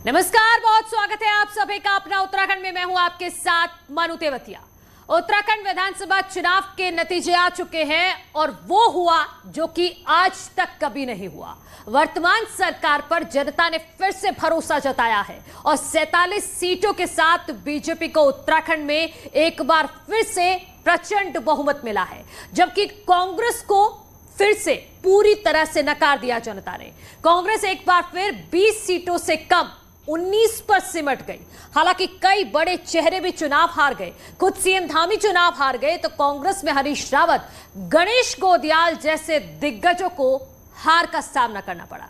नमस्कार, बहुत स्वागत है आप सभी का अपना उत्तराखंड में। मैं हूं आपके साथ मनु तेवतिया। उत्तराखंड विधानसभा चुनाव के नतीजे आ चुके हैं और वो हुआ जो कि आज तक कभी नहीं हुआ। वर्तमान सरकार पर जनता ने फिर से भरोसा जताया है और 47 सीटों के साथ बीजेपी को उत्तराखंड में एक बार फिर से प्रचंड बहुमत मिला है, जबकि कांग्रेस को फिर से पूरी तरह से नकार दिया जनता ने। कांग्रेस एक बार फिर 20 सीटों से कम 19 पर सिमट गई। हालांकि कई बड़े चेहरे भी चुनाव हार गए। खुद सीएम धामी चुनाव हार गए तो कांग्रेस में हरीश रावत, गणेश गोदियाल जैसे दिग्गजों को हार का सामना करना पड़ा।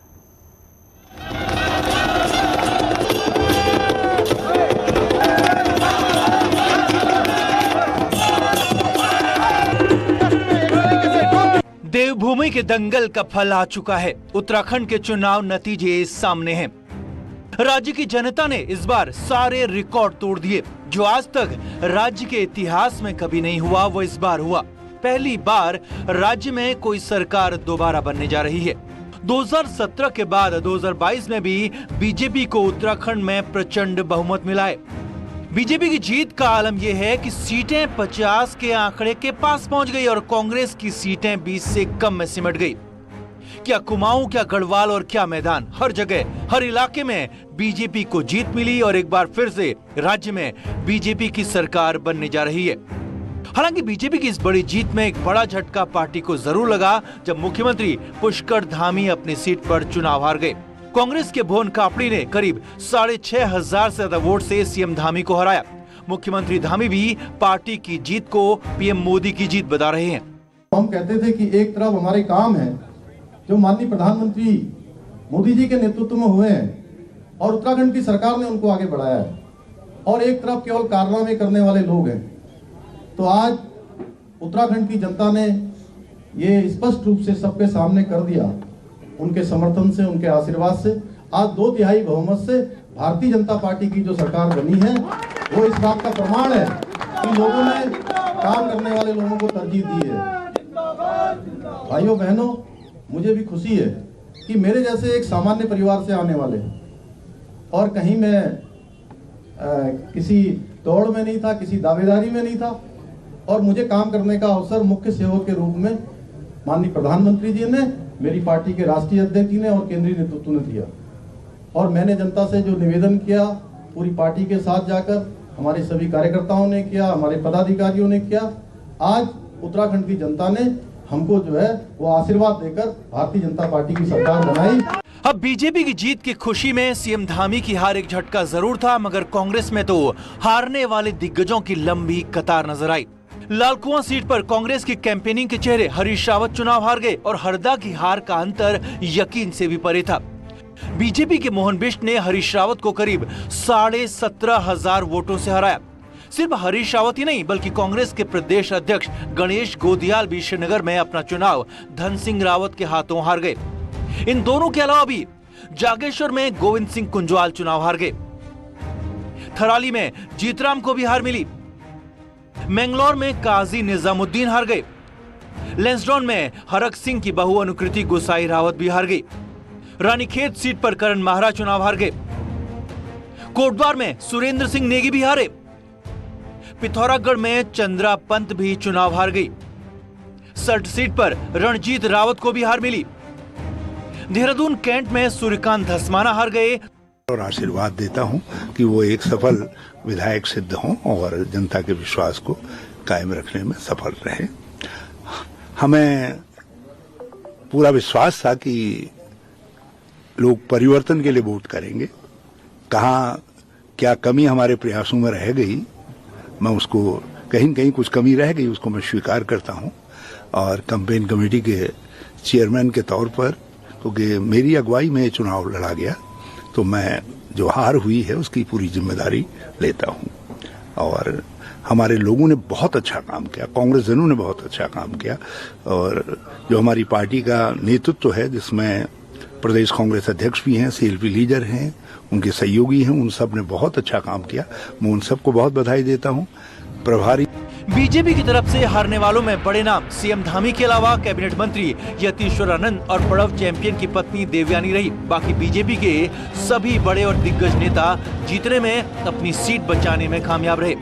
देवभूमि के दंगल का फल आ चुका है। उत्तराखंड के चुनाव नतीजे सामने हैं। राज्य की जनता ने इस बार सारे रिकॉर्ड तोड़ दिए। जो आज तक राज्य के इतिहास में कभी नहीं हुआ वो इस बार हुआ। पहली बार राज्य में कोई सरकार दोबारा बनने जा रही है। 2017 के बाद 2022 में भी बीजेपी को उत्तराखंड में प्रचंड बहुमत मिला है। बीजेपी की जीत का आलम यह है कि सीटें 50 के आंकड़े के पास पहुंच गई और कांग्रेस की सीटें 20 से कम में सिमट गई। क्या कुमाऊं, क्या गढ़वाल और क्या मैदान, हर जगह हर इलाके में बीजेपी को जीत मिली और एक बार फिर से राज्य में बीजेपी की सरकार बनने जा रही है। हालांकि बीजेपी की इस बड़ी जीत में एक बड़ा झटका पार्टी को जरूर लगा जब मुख्यमंत्री पुष्कर धामी अपनी सीट पर चुनाव हार गए। कांग्रेस के भुवन कापड़ी ने करीब 6,500 से ज्यादा वोट से सीएम धामी को हराया। मुख्यमंत्री धामी भी पार्टी की जीत को पीएम मोदी की जीत बता रहे हैं। हम कहते थे कि एक तरफ हमारे काम है जो माननीय प्रधानमंत्री मोदी जी के नेतृत्व में हुए हैं और उत्तराखंड की सरकार ने उनको आगे बढ़ाया है, और एक तरफ केवल कारनामे करने वाले लोग हैं। तो आज उत्तराखंड की जनता ने ये स्पष्ट रूप से सबके सामने कर दिया। उनके समर्थन से, उनके आशीर्वाद से आज 2/3 बहुमत से भारतीय जनता पार्टी की जो सरकार बनी है वो इस बात का प्रमाण है कि लोगों ने काम करने वाले लोगों को तरजीह दी है। भाइयों बहनों, मुझे भी खुशी है कि मेरे जैसे एक सामान्य परिवार से आने वाले और कहीं मैं किसी दौड़ में नहीं था, किसी दावेदारी में नहीं था, और मुझे काम करने का अवसर मुख्य सेवक के रूप में माननीय प्रधानमंत्री जी ने, मेरी पार्टी के राष्ट्रीय अध्यक्ष जी ने और केंद्रीय नेतृत्व ने दिया। और मैंने जनता से जो निवेदन किया पूरी पार्टी के साथ जाकर, हमारे सभी कार्यकर्ताओं ने किया, हमारे पदाधिकारियों ने किया। आज उत्तराखंड की जनता ने हमको जो है वो आशीर्वाद देकर भारतीय जनता पार्टी की सरकार बनाई। अब बीजेपी की जीत की खुशी में सीएम धामी की हार एक झटका जरूर था, मगर कांग्रेस में तो हारने वाले दिग्गजों की लंबी कतार नजर आई। लालकुआं सीट पर कांग्रेस की कैंपेनिंग के चेहरे हरीश रावत चुनाव हार गए और हरदा की हार का अंतर यकीन से भी परे था। बीजेपी के मोहन बिष्ट ने हरीश रावत को करीब 17,500 वोटों से हराया। सिर्फ हरीश रावत ही नहीं बल्कि कांग्रेस के प्रदेश अध्यक्ष गणेश गोदियाल भी श्रीनगर में अपना चुनाव धन सिंह रावत के हाथों हार गए। इन दोनों के अलावा भी जागेश्वर में गोविंद सिंह कुंजवाल चुनाव हार गए। थराली में जीतराम को भी हार मिली। मैंगलोर में काजी निजामुद्दीन हार गए। लेंसडॉन में हरक सिंह की बहू अनुकृति गोसाई रावत भी हार गई। रानीखेत सीट पर करण माहरा चुनाव हार गए। कोटद्वार में सुरेंद्र सिंह नेगी भी हारे। पिथौरागढ़ में चंद्रा पंत भी चुनाव हार गई। सल्ट सीट पर रणजीत रावत को भी हार मिली। देहरादून कैंट में सूर्यकांत धस्माना हार गए। और आशीर्वाद देता हूं कि वो एक सफल विधायक सिद्ध हों और जनता के विश्वास को कायम रखने में सफल रहे। हमें पूरा विश्वास था कि लोग परिवर्तन के लिए वोट करेंगे। कहां क्या कमी हमारे प्रयासों में रह गई, मैं उसको कहीं न कहीं कुछ कमी रह गई उसको मैं स्वीकार करता हूं। और कैंपेन कमेटी के चेयरमैन के तौर पर, क्योंकि मेरी अगुवाई में चुनाव लड़ा गया, तो मैं जो हार हुई है उसकी पूरी जिम्मेदारी लेता हूं। और हमारे लोगों ने बहुत अच्छा काम किया, कांग्रेस जनों ने बहुत अच्छा काम किया, और जो हमारी पार्टी का नेतृत्व है जिसमें प्रदेश कांग्रेस अध्यक्ष भी हैं, सीएलपी लीडर हैं, उनके सहयोगी हैं, उन सब ने बहुत अच्छा काम किया। मैं उन सबको बहुत बधाई देता हूं। प्रभारी बीजेपी की तरफ से हारने वालों में बड़े नाम सीएम धामी के अलावा कैबिनेट मंत्री यतीश्वर आनंद और पड़व चैंपियन की पत्नी देवयानी रही। बाकी बीजेपी के सभी बड़े और दिग्गज नेता जीतने में अपनी सीट बचाने में कामयाब रहे।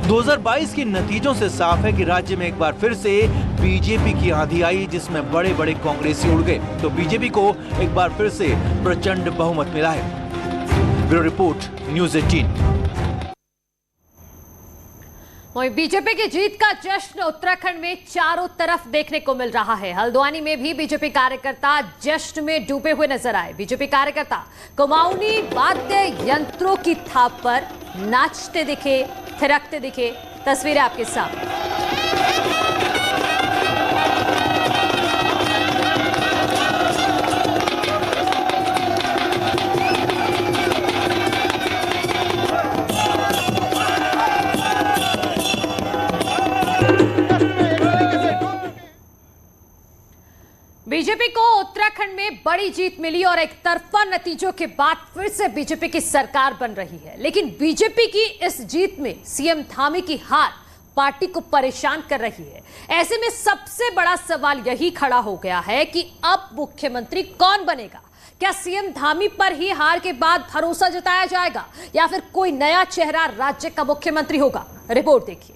2022 के नतीजों से साफ है कि राज्य में एक बार फिर से बीजेपी की आंधी आई, जिसमें बड़े बड़े कांग्रेसी उड़ गए, तो बीजेपी को एक बार फिर से प्रचंड बहुमत मिला है। Bureau report, news 18। वहीं बीजेपी की जीत का जश्न उत्तराखंड में चारों तरफ देखने को मिल रहा है। हल्द्वानी में भी बीजेपी कार्यकर्ता जश्न में डूबे हुए नजर आए। बीजेपी कार्यकर्ता कुमाऊनी वाद्य यंत्रों की थाप पर नाचते दिखे, थिरकते दिखे। तस्वीरें आपके सामने। बीजेपी को उत्तराखंड में बड़ी जीत मिली और एक तरफा नतीजों के बाद फिर से बीजेपी की सरकार बन रही है। लेकिन बीजेपी की इस जीत में सीएम धामी की हार पार्टी को परेशान कर रही है। ऐसे में सबसे बड़ा सवाल यही खड़ा हो गया है कि अब मुख्यमंत्री कौन बनेगा। क्या सीएम धामी पर ही हार के बाद भरोसा जताया जाएगा या फिर कोई नया चेहरा राज्य का मुख्यमंत्री होगा? रिपोर्ट देखिए।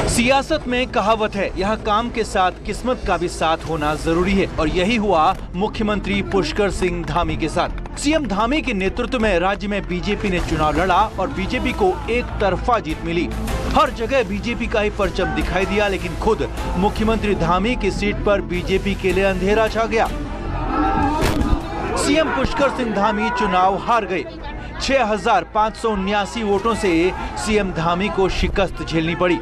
सियासत में कहावत है, यहाँ काम के साथ किस्मत का भी साथ होना जरूरी है, और यही हुआ मुख्यमंत्री पुष्कर सिंह धामी के साथ। सीएम धामी के नेतृत्व में राज्य में बीजेपी ने चुनाव लड़ा और बीजेपी को एक तरफा जीत मिली। हर जगह बीजेपी का ही परचम दिखाई दिया, लेकिन खुद मुख्यमंत्री धामी की सीट पर बीजेपी के लिए अंधेरा छा गया। सीएम पुष्कर सिंह धामी चुनाव हार गए। 6,579 वोटों से सीएम धामी को शिकस्त झेलनी पड़ी।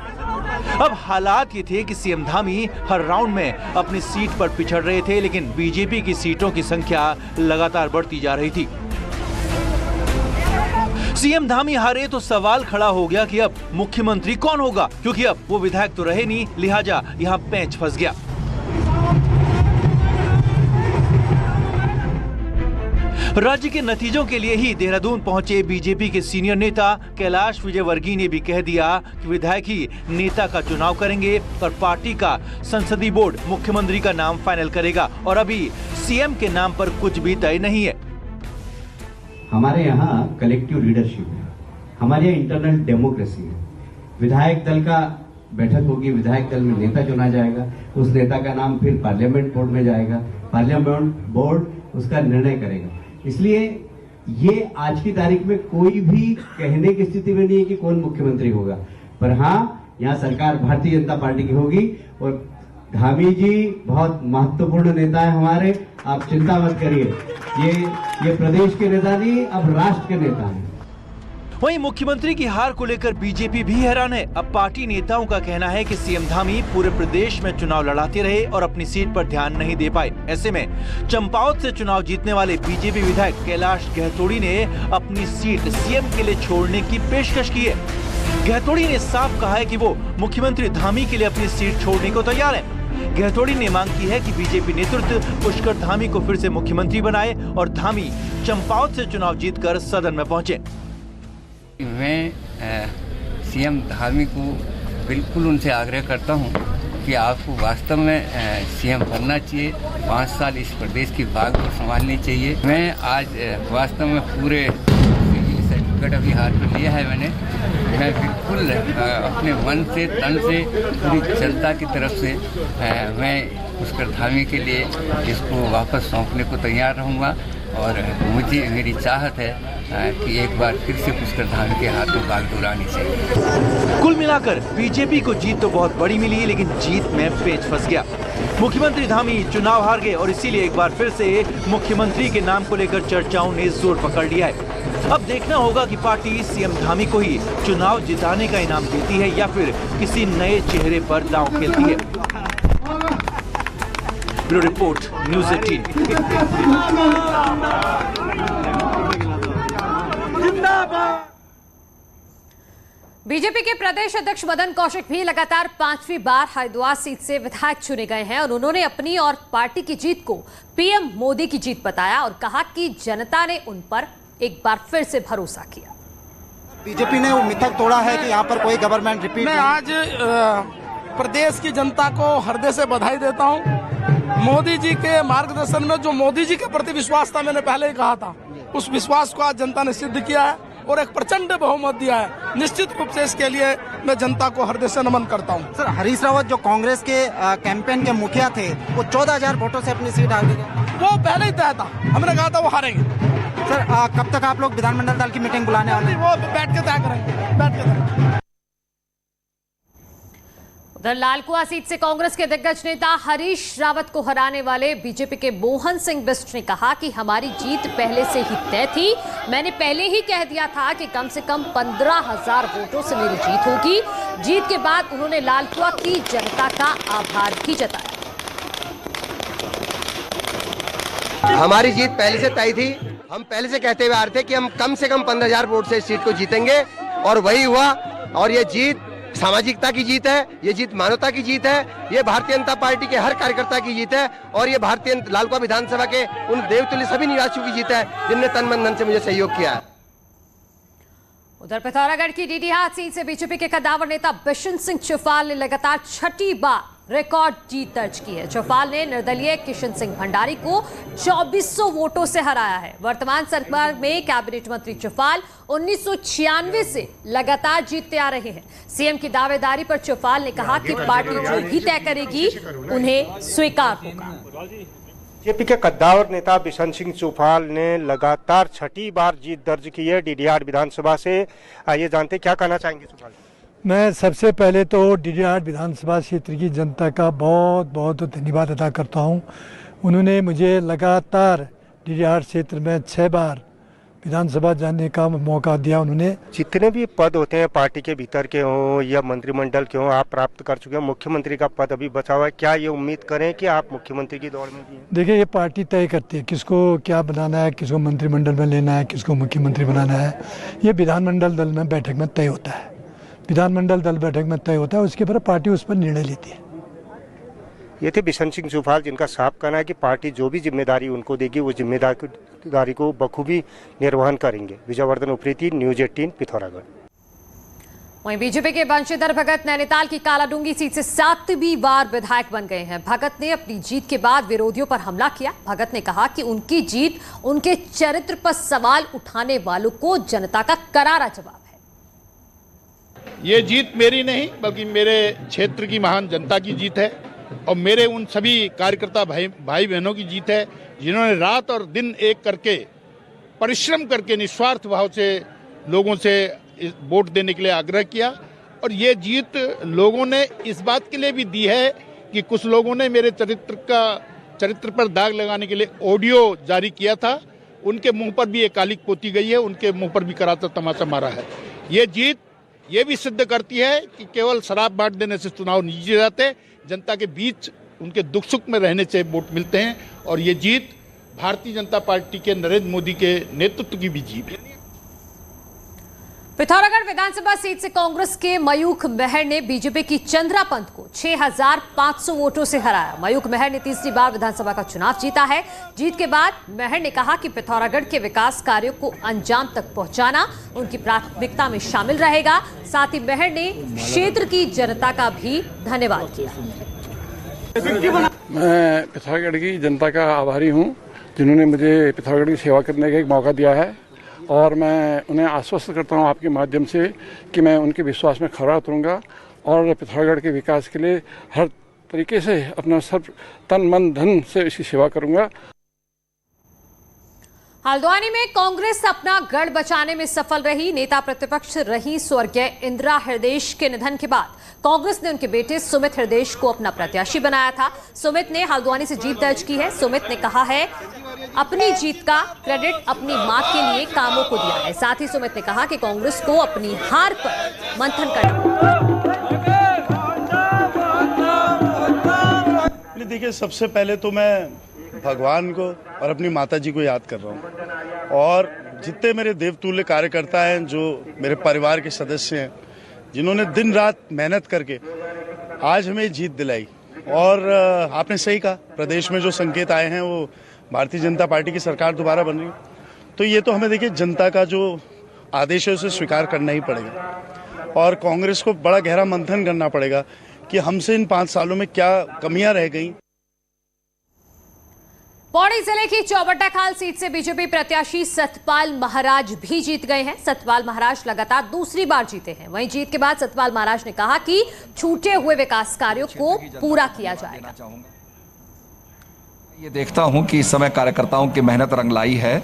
अब हालात ये थे कि सीएम धामी हर राउंड में अपनी सीट पर पिछड़ रहे थे, लेकिन बीजेपी की सीटों की संख्या लगातार बढ़ती जा रही थी। सीएम धामी हारे तो सवाल खड़ा हो गया कि अब मुख्यमंत्री कौन होगा, क्योंकि अब वो विधायक तो रहे नहीं, लिहाजा यहाँ पेंच फंस गया। राज्य के नतीजों के लिए ही देहरादून पहुंचे बीजेपी के सीनियर नेता कैलाश विजयवर्गीय ने भी कह दिया कि विधायक ही नेता का चुनाव करेंगे और पार्टी का संसदीय बोर्ड मुख्यमंत्री का नाम फाइनल करेगा, और अभी सीएम के नाम पर कुछ भी तय नहीं है। हमारे यहाँ कलेक्टिव लीडरशिप है, हमारे यहाँ इंटरनल डेमोक्रेसी है। विधायक दल का बैठक होगी, विधायक दल में नेता चुना जाएगा, उस नेता का नाम फिर पार्लियामेंट बोर्ड में जाएगा, पार्लियामेंट बोर्ड उसका निर्णय करेगा। इसलिए ये आज की तारीख में कोई भी कहने की स्थिति में नहीं है कि कौन मुख्यमंत्री होगा, पर हाँ, यहाँ सरकार भारतीय जनता पार्टी की होगी और धामी जी बहुत महत्वपूर्ण नेता है हमारे, आप चिंता मत करिए। ये प्रदेश के नेता नहीं, अब राष्ट्र के नेता हैं। वहीं मुख्यमंत्री की हार को लेकर बीजेपी भी हैरान है। अब पार्टी नेताओं का कहना है कि सीएम धामी पूरे प्रदेश में चुनाव लड़ाते रहे और अपनी सीट पर ध्यान नहीं दे पाए। ऐसे में चंपावत से चुनाव जीतने वाले बीजेपी विधायक कैलाश गहतोड़ी ने अपनी सीट सीएम के लिए छोड़ने की पेशकश की है। गहतोड़ी ने साफ कहा है कि वो मुख्यमंत्री धामी के लिए अपनी सीट छोड़ने को तैयार है। गहतोड़ी ने मांग की है कि बीजेपी नेतृत्व पुष्कर धामी को फिर से मुख्यमंत्री बनाए और धामी चंपावत से चुनाव जीतकर सदन में पहुंचे। मैं सीएम धामी को बिल्कुल उनसे आग्रह करता हूं कि आपको वास्तव में सीएम बनना चाहिए। 5 साल इस प्रदेश की भाग को संभालनी चाहिए। मैं आज वास्तव में पूरे सर्टिफिकेट अभी हाथ में लिया है मैं बिल्कुल अपने मन से, तन से, पूरी जनता की तरफ से मैं पुष्कर धामी के लिए इसको वापस सौंपने को तैयार रहूँगा और मेरी चाहत है कि एक बार फिर से पुष्कर धामी के हाथों बाग डोरानी चाहिए। कुल मिलाकर बीजेपी को जीत तो बहुत बड़ी मिली, लेकिन जीत में पेच फंस गया। मुख्यमंत्री धामी चुनाव हार गए और इसीलिए एक बार फिर से मुख्यमंत्री के नाम को लेकर चर्चाओं ने जोर पकड़ लिया है। अब देखना होगा कि पार्टी सीएम धामी को ही चुनाव जिताने का इनाम देती है या फिर किसी नए चेहरे पर दांव खेलती है। Bureau report, news 18। बीजेपी के प्रदेश अध्यक्ष मदन कौशिक भी लगातार 5वीं बार हरिद्वार सीट से विधायक चुने गए हैं और उन्होंने अपनी और पार्टी की जीत को पीएम मोदी की जीत बताया और कहा कि जनता ने उन पर एक बार फिर से भरोसा किया। बीजेपी ने वो मिथक तोड़ा है कि यहाँ पर कोई गवर्नमेंट रिपीट। मैं आज प्रदेश की जनता को हृदय से बधाई देता हूँ। मोदी जी के मार्गदर्शन में जो मोदी जी के प्रति विश्वास था, मैंने पहले ही कहा था, उस विश्वास को आज जनता ने सिद्ध किया है और एक प्रचंड बहुमत दिया है। निश्चित रूप से इसके लिए मैं जनता को हृदय से नमन करता हूं। सर, हरीश रावत जो कांग्रेस के कैंपेन के मुखिया थे, वो 14,000 वोटों से अपनी सीट हार गए। वो पहले ही तय था, हमने कहा था वो हारेंगे। सर, कब तक आप लोग विधानमंडल दल की मीटिंग बुलाने वाले हैं? वो बैठ के तय करेंगे, बैठ के तय। उधर लालकुआ सीट से कांग्रेस के दिग्गज नेता हरीश रावत को हराने वाले बीजेपी के मोहन सिंह बिष्ट ने कहा कि हमारी जीत पहले से ही तय थी। मैंने पहले ही कह दिया था कि कम से कम 15,000 वोटों से मेरी जीत होगी। जीत के बाद उन्होंने लालकुआ की जनता का आभार भी जताया। हमारी जीत पहले से तय थी। हम पहले से कहते हुए आ रहे थे कि हम कम से कम 15,000 वोट से इस सीट को जीतेंगे और वही हुआ। और ये जीत सामाजिकता की जीत है, ये जीत मानवता की जीत है, ये भारतीय जनता पार्टी के हर कार्यकर्ता की जीत है और ये भारतीय लालकुआ विधानसभा के उन देवतुल्य सभी निवासियों की जीत है जिनने तन मन धन से मुझे सहयोग किया है। उधर पिथौरागढ़ की डीडीहाट सीट से बीजेपी के कद्दावर नेता बिशन सिंह चौफाल ने लगातार 6ठी बार रिकॉर्ड जीत दर्ज की है। चौफाल ने निर्दलीय किशन सिंह भंडारी को 2400 वोटों से हराया है। वर्तमान सरकार में कैबिनेट मंत्री चौफाल 1996 से लगातार जीतते आ रहे हैं। सीएम की दावेदारी पर चौफाल ने कहा कि पार्टी जो भी तय करेगी उन्हें स्वीकार होगा। बीजेपी के कद्दावर नेता बिशन सिंह चौफाल ने लगातार 6ठी बार जीत दर्ज की है डीडीहाट विधानसभा से। आइए जानते क्या कहना चाहेंगे चौफाल। मैं सबसे पहले तो डीडीहाट विधानसभा क्षेत्र की जनता का बहुत बहुत धन्यवाद अदा करता हूं। उन्होंने मुझे लगातार डीडीहाट क्षेत्र में 6 बार विधानसभा जाने का मौका दिया। उन्होंने जितने भी पद होते हैं पार्टी के भीतर के हों या मंत्रिमंडल के हों, आप प्राप्त कर चुके हैं। मुख्यमंत्री का पद अभी बचा हुआ है, क्या ये उम्मीद करें कि आप मुख्यमंत्री की दौड़ में भी हैं? देखिए, ये पार्टी तय करती है किसको क्या बनाना है, किसको मंत्रिमंडल में लेना है, किसको मुख्यमंत्री बनाना है। ये विधानमंडल दल में बैठक में तय होता है। विधानमंडल दल बैठक में तय होता है, उसके बाद पार्टी उस पर निर्णय लेती है। ये थे बिशन सिंह चौफाल, जिनका साफ कहना है कि पार्टी जो भी जिम्मेदारी उनको देगी वो जिम्मेदारी को बखूबी निर्वहन करेंगे। विजयवर्धन उप्रेती, न्यूज 18 पिथौरागढ़। वहीं बीजेपी के बंशीधर भगत नैनीताल की कालाडूंगी सीट से 7वीं बार विधायक बन गए हैं। भगत ने अपनी जीत के बाद विरोधियों पर हमला किया। भगत ने कहा कि उनकी जीत उनके चरित्र पर सवाल उठाने वालों को जनता का करारा जवाब है। ये जीत मेरी नहीं बल्कि मेरे क्षेत्र की महान जनता की जीत है और मेरे उन सभी कार्यकर्ता भाई बहनों की जीत है जिन्होंने रात और दिन एक करके परिश्रम करके निस्वार्थ भाव से लोगों से वोट देने के लिए आग्रह किया। और ये जीत लोगों ने इस बात के लिए भी दी है कि कुछ लोगों ने मेरे चरित्र पर दाग लगाने के लिए ऑडियो जारी किया था, उनके मुंह पर भी एक कालिक पोती गई है, उनके मुंह पर भी कराता तमाचा मारा है। ये जीत ये भी सिद्ध करती है कि केवल शराब बांट देने से चुनाव नहीं जीते जाते, जनता के बीच उनके दुख सुख में रहने से वोट मिलते हैं। और ये जीत भारतीय जनता पार्टी के नरेंद्र मोदी के नेतृत्व की भी जीत है। पिथौरागढ़ विधानसभा सीट से कांग्रेस के मयूख मेहर ने बीजेपी की चंद्रा पंत को 6,500 वोटों से हराया। मयूख मेहर ने 3री बार विधानसभा का चुनाव जीता है। जीत के बाद मेहर ने कहा कि पिथौरागढ़ के विकास कार्यों को अंजाम तक पहुंचाना उनकी प्राथमिकता में शामिल रहेगा। साथ ही मेहर ने क्षेत्र की जनता का भी धन्यवाद किया। मैं पिथौरागढ़ की जनता का आभारी हूँ जिन्होंने मुझे पिथौरागढ़ की सेवा करने का एक मौका दिया है और मैं उन्हें आश्वस्त करता हूं आपके माध्यम से कि मैं उनके विश्वास में खरा उतरूंगा और पिथौरागढ़ के विकास के लिए हर तरीके से अपना सब तन मन धन से इसकी सेवा करूंगा। हल्द्वानी में कांग्रेस अपना गढ़ बचाने में सफल रही। नेता प्रतिपक्ष रही स्वर्गीय इंदिरा हृदयेश के निधन के बाद कांग्रेस ने उनके बेटे सुमित हृदयेश को अपना प्रत्याशी बनाया था। सुमित ने हल्द्वानी से जीत दर्ज की है। सुमित ने कहा है अपनी जीत का क्रेडिट अपनी मां के लिए कामों को दिया है। साथ ही सुमित ने कहा कि कांग्रेस को अपनी हार पर मंथन करना। देखिए, सबसे पहले तो मैं भगवान को और अपनी माताजी को याद कर रहा हूँ और जितने मेरे देवतुल्य कार्यकर्ता हैं, जो मेरे परिवार के सदस्य हैं, जिन्होंने दिन रात मेहनत करके आज हमें जीत दिलाई। और आपने सही कहा, प्रदेश में जो संकेत आए हैं वो भारतीय जनता पार्टी की सरकार दोबारा बन रही है, तो ये तो हमें देखिए जनता का जो आदेश है उसे स्वीकार करना ही पड़ेगा और कांग्रेस को बड़ा गहरा मंथन करना पड़ेगा कि हमसे इन 5 सालों में क्या कमियां रह गई। पौड़ी जिले की चौबट्टाखाल सीट से बीजेपी प्रत्याशी सतपाल महाराज भी जीत गए हैं। सतपाल महाराज लगातार दूसरी बार जीते हैं। वहीं जीत के बाद सतपाल महाराज ने कहा कि छूटे हुए विकास कार्यों को पूरा किया जाएगा। ये देखता हूं कि इस समय कार्यकर्ताओं की मेहनत रंग लाई है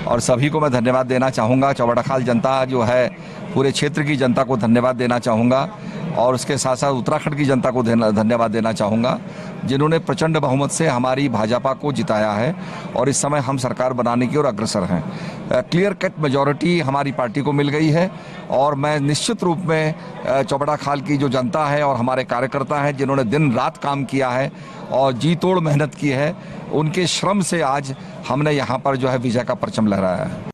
और सभी को मैं धन्यवाद देना चाहूँगा। चौबट्टाखाल जनता जो है, पूरे क्षेत्र की जनता को धन्यवाद देना चाहूँगा और उसके साथ साथ उत्तराखंड की जनता को धन्यवाद देना चाहूँगा, जिन्होंने प्रचंड बहुमत से हमारी भाजपा को जिताया है और इस समय हम सरकार बनाने की ओर अग्रसर हैं। क्लियर कट मेजॉरिटी हमारी पार्टी को मिल गई है और मैं निश्चित रूप में चौबट्टाखाल की जो जनता है और हमारे कार्यकर्ता हैं, जिन्होंने दिन रात काम किया है और जी तोड़ मेहनत की है, उनके श्रम से आज हमने यहाँ पर जो है विजय का परचम लहराया है।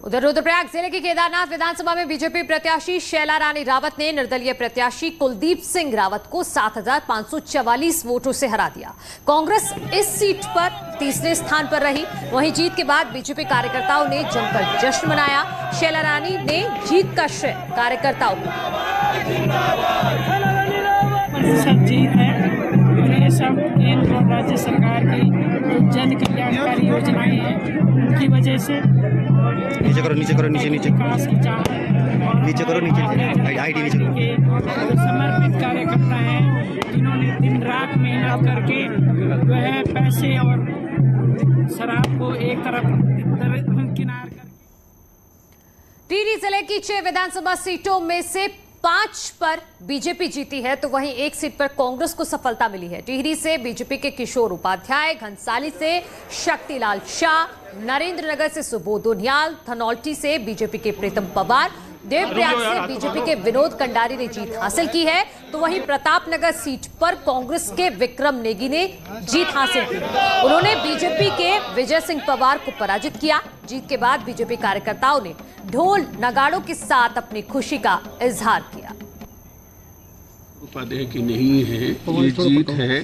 उधर रुद्रप्रयाग जिले की केदारनाथ विधानसभा में बीजेपी प्रत्याशी शैला रानी रावत ने निर्दलीय प्रत्याशी कुलदीप सिंह रावत को 7,544 वोटों से हरा दिया। कांग्रेस इस सीट पर तीसरे स्थान पर रही। वहीं जीत के बाद बीजेपी कार्यकर्ताओं ने जमकर जश्न मनाया। शैला रानी ने जीत का श्रेय कार्यकर्ताओं को। ये सब केंद्र और राज्य सरकार की जन कल्याणकारी योजनाएं हैं, उनकी वजह से नीचे करो, नीचे करो, नीचे नीचे नीचे करो, नीचे आईडी नीचे करो। समर्पित कार्यकर्ता हैं जिन्होंने दिन रात मेहनत करके जो है पैसे और शराब को एक तरफ किनार कर। टिहरी जिले की 6 विधानसभा सीटों में से 5 पर बीजेपी जीती है, तो वहीं 1 सीट पर कांग्रेस को सफलता मिली है। टिहरी से बीजेपी के किशोर उपाध्याय, घनसाली से शक्तिलाल शाह, नरेंद्र नगर से सुबोध उनियाल, धनौल्टी से बीजेपी के प्रीतम पवार, देवप्रयाग से बीजेपी के विनोद कंडारी ने जीत हासिल की है। तो वहीं प्रतापनगर सीट पर कांग्रेस के विक्रम नेगी ने जीत हासिल की। उन्होंने बीजेपी के विजय सिंह पवार को पराजित किया। जीत के बाद बीजेपी कार्यकर्ताओं ने ढोल नगाड़ों के साथ अपनी खुशी का इजहार किया। उपाध्याय की नहीं है, ये जीत है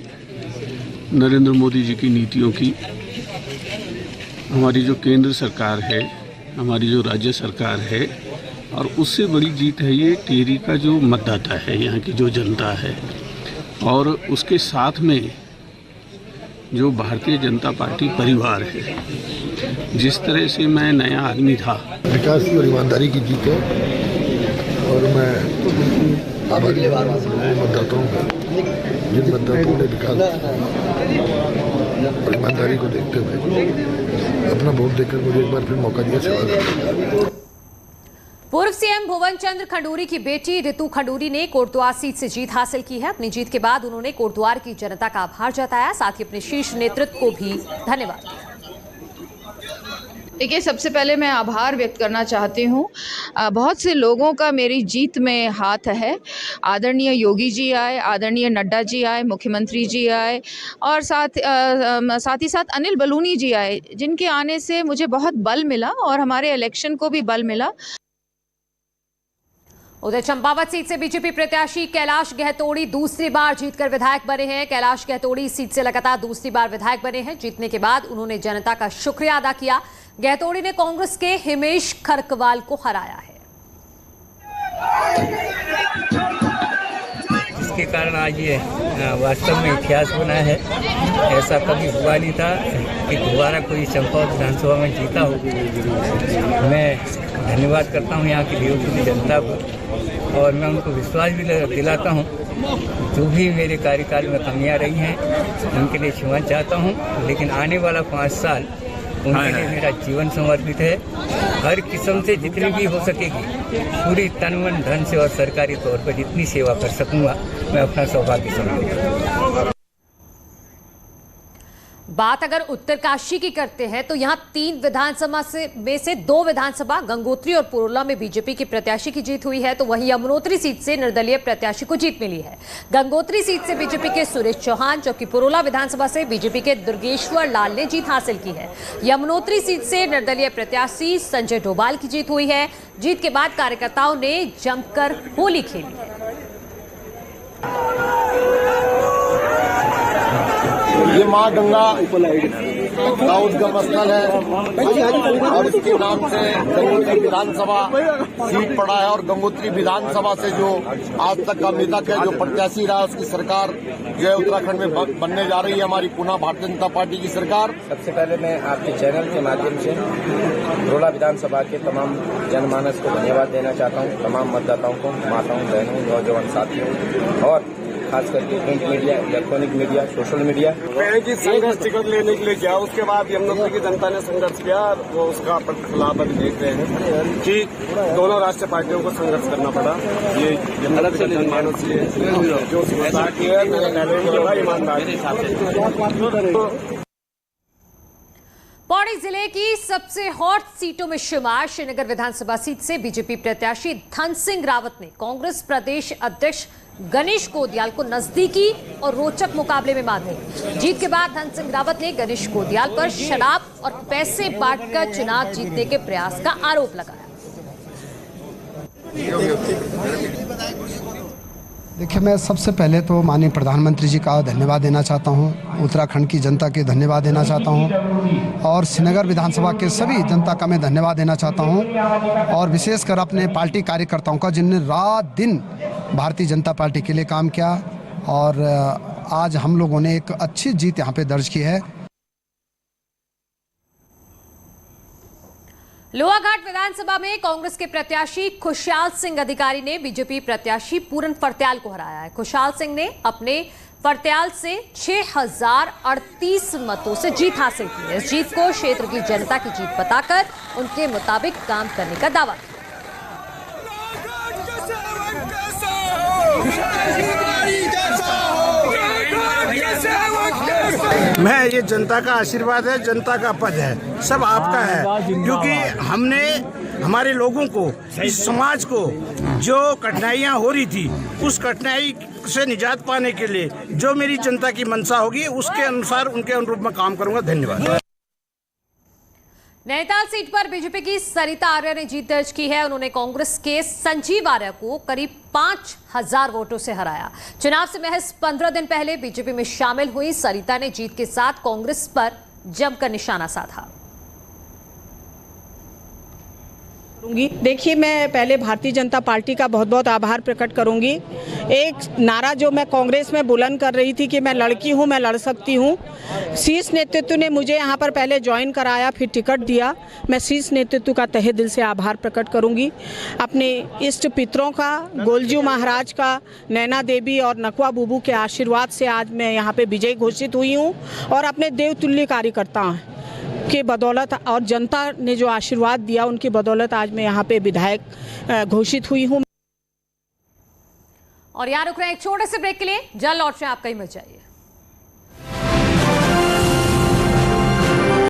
नरेंद्र मोदी जी की नीतियों की। हमारी जो केंद्र सरकार है, हमारी जो राज्य सरकार है, और उससे बड़ी जीत है ये टिहरी का जो मतदाता है, यहाँ की जो जनता है, और उसके साथ में जो भारतीय जनता पार्टी परिवार है। जिस तरह से मैं नया आदमी था, विकास की और ईमानदारी की जीत है और मैं आभारी मतदाताओं का, जिन मतदाताओं ने विकास और ईमानदारी को देखते हुए अपना वोट देकर मुझे एक बार फिर मौका दिया सेवा करने का। पूर्व सीएम भुवन चंद्र खंडूरी की बेटी रितु खंडूरी ने कोटद्वार सीट से जीत हासिल की है। अपनी जीत के बाद उन्होंने कोटद्वार की जनता का आभार जताया, साथ ही अपने शीर्ष नेतृत्व को भी धन्यवाद दिया। देखिए, सबसे पहले मैं आभार व्यक्त करना चाहती हूँ। बहुत से लोगों का मेरी जीत में हाथ है। आदरणीय योगी जी आए, आदरणीय नड्डा जी आए, मुख्यमंत्री जी आए और साथ ही साथ अनिल बलूनी जी आए, जिनके आने से मुझे बहुत बल मिला और हमारे इलेक्शन को भी बल मिला। उधर चंपावत सीट से बीजेपी प्रत्याशी कैलाश गहतोड़ी दूसरी बार जीतकर विधायक बने हैं। कैलाश गहतोड़ी इस सीट से लगातार दूसरी बार विधायक बने हैं। जीतने के बाद उन्होंने जनता का शुक्रिया अदा किया। गहतोड़ी ने कांग्रेस के हिमेश खरकवाल को हराया है। इसके कारण आज ये वास्तव में इतिहास बना है। ऐसा कभी हुआ नहीं था कि दोबारा कोई चंपावत विधानसभा में जीता हो। मैं धन्यवाद करता हूँ यहाँ की देवपुरी जनता को और मैं उनको विश्वास भी दिलाता हूँ, जो भी मेरे कार्यकाल में कमियाँ रही हैं उनके लिए क्षमा चाहता हूँ, लेकिन आने वाला 5 साल उनके लिए मेरा जीवन समर्पित है। हर किस्म से जितनी भी हो सकेगी पूरी तन मन धन से और सरकारी तौर पर जितनी सेवा कर सकूँगा मैं अपना सौभाग्य समझूंगा। बात अगर उत्तरकाशी की करते हैं तो यहां 3 विधानसभा में से 2 विधानसभा गंगोत्री और पुरोला में बीजेपी की प्रत्याशी की जीत हुई है, तो वहीं यमुनोत्री सीट से निर्दलीय प्रत्याशी को जीत मिली है। गंगोत्री सीट से बीजेपी के सुरेश चौहान, जबकि पुरोला विधानसभा से बीजेपी के दुर्गेश्वर लाल ने जीत हासिल की है। यमुनोत्री सीट से निर्दलीय प्रत्याशी संजय डोभाल की जीत हुई है। जीत के बाद कार्यकर्ताओं ने जमकर होली खेली है। ये माँ गंगा का उद्गम स्थल है और इसके नाम से गंगोत्री विधानसभा सीट पड़ा है। और गंगोत्री विधानसभा से जो आज तक का अभी तक है जो प्रत्याशी रहा, उसकी सरकार जो है उत्तराखंड में बनने जा रही है, हमारी पुनः भारतीय जनता पार्टी की सरकार। सबसे पहले मैं आपके चैनल के माध्यम से पुरोला विधानसभा के तमाम जनमानस को धन्यवाद देना चाहता हूँ, तमाम मतदाताओं को, माताओं, बहनों, नौजवान साथियों और खास करके print media, electronic media, social media. पहले की संघर्ष टिकट लेने के लिए गया, उसके बाद यमुनोत्री की जनता ने संघर्ष किया, वो उसका लाभ अभी देख रहे हैं कि दोनों राष्ट्रीय पार्टियों को संघर्ष करना पड़ा। ये अलग से जनमानस जो समझदार की है, मेरा टैलेंट होगा, ईमानदारी। पौड़ी जिले की सबसे हॉट सीटों में शुमार श्रीनगर विधानसभा सीट से बीजेपी प्रत्याशी धन सिंह रावत ने कांग्रेस प्रदेश अध्यक्ष गणेश कोदियाल को नजदीकी और रोचक मुकाबले में मात दी। जीत के बाद धन सिंह रावत ने गणेश कोदियाल पर शराब और पैसे बांटकर चुनाव जीतने के प्रयास का आरोप लगाया। देखिए, मैं सबसे पहले तो माननीय प्रधानमंत्री जी का धन्यवाद देना चाहता हूं, उत्तराखंड की जनता के धन्यवाद देना चाहता हूं और श्रीनगर विधानसभा के सभी जनता का मैं धन्यवाद देना चाहता हूं और विशेषकर अपने पार्टी कार्यकर्ताओं का, जिनने रात दिन भारतीय जनता पार्टी के लिए काम किया और आज हम लोगों ने एक अच्छी जीत यहाँ पे दर्ज की है। लोहाघाट विधानसभा में कांग्रेस के प्रत्याशी खुशहाल सिंह अधिकारी ने बीजेपी प्रत्याशी पूरन फर्त्याल को हराया है। खुशहाल सिंह ने अपने फर्त्याल से 6038 मतों से जीत हासिल की है। इस जीत को क्षेत्र की जनता की जीत बताकर उनके मुताबिक काम करने का दावा किया। मैं ये जनता का आशीर्वाद है, जनता का पद है, सब आपका है, क्योंकि हमने हमारे लोगों को, इस समाज को जो कठिनाइयाँ हो रही थी, उस कठिनाई से निजात पाने के लिए जो मेरी जनता की मंशा होगी उसके अनुसार, उनके अनुरूप मैं काम करूंगा। धन्यवाद। नैनीताल सीट पर बीजेपी की सरिता आर्य ने जीत दर्ज की है। उन्होंने कांग्रेस के संजीव आर्य को करीब 5000 वोटों से हराया। चुनाव से महज 15 दिन पहले बीजेपी में शामिल हुई सरिता ने जीत के साथ कांग्रेस पर जमकर निशाना साधा। देखिए, मैं पहले भारतीय जनता पार्टी का बहुत बहुत आभार प्रकट करूंगी। एक नारा जो मैं कांग्रेस में बुलंद कर रही थी कि मैं लड़की हूं, मैं लड़ सकती हूं, शीर्ष नेतृत्व ने मुझे यहां पर पहले ज्वाइन कराया, फिर टिकट दिया। मैं शीर्ष नेतृत्व का तहे दिल से आभार प्रकट करूंगी। अपने इष्ट पितरों का, गोलजू महाराज का, नैना देवी और नकवा बुबू के आशीर्वाद से आज मैं यहाँ पे विजयी घोषित हुई हूँ और अपने देवतुल्य कार्यकर्ता के बदौलत और जनता ने जो आशीर्वाद दिया उनकी बदौलत आज मैं यहाँ पे विधायक घोषित हुई हूँ। और यहाँ रुक रहे हैं एक छोटे से ब्रेक के लिए, जल्द लौट रहे हैं, आप कहीं मत जाइए।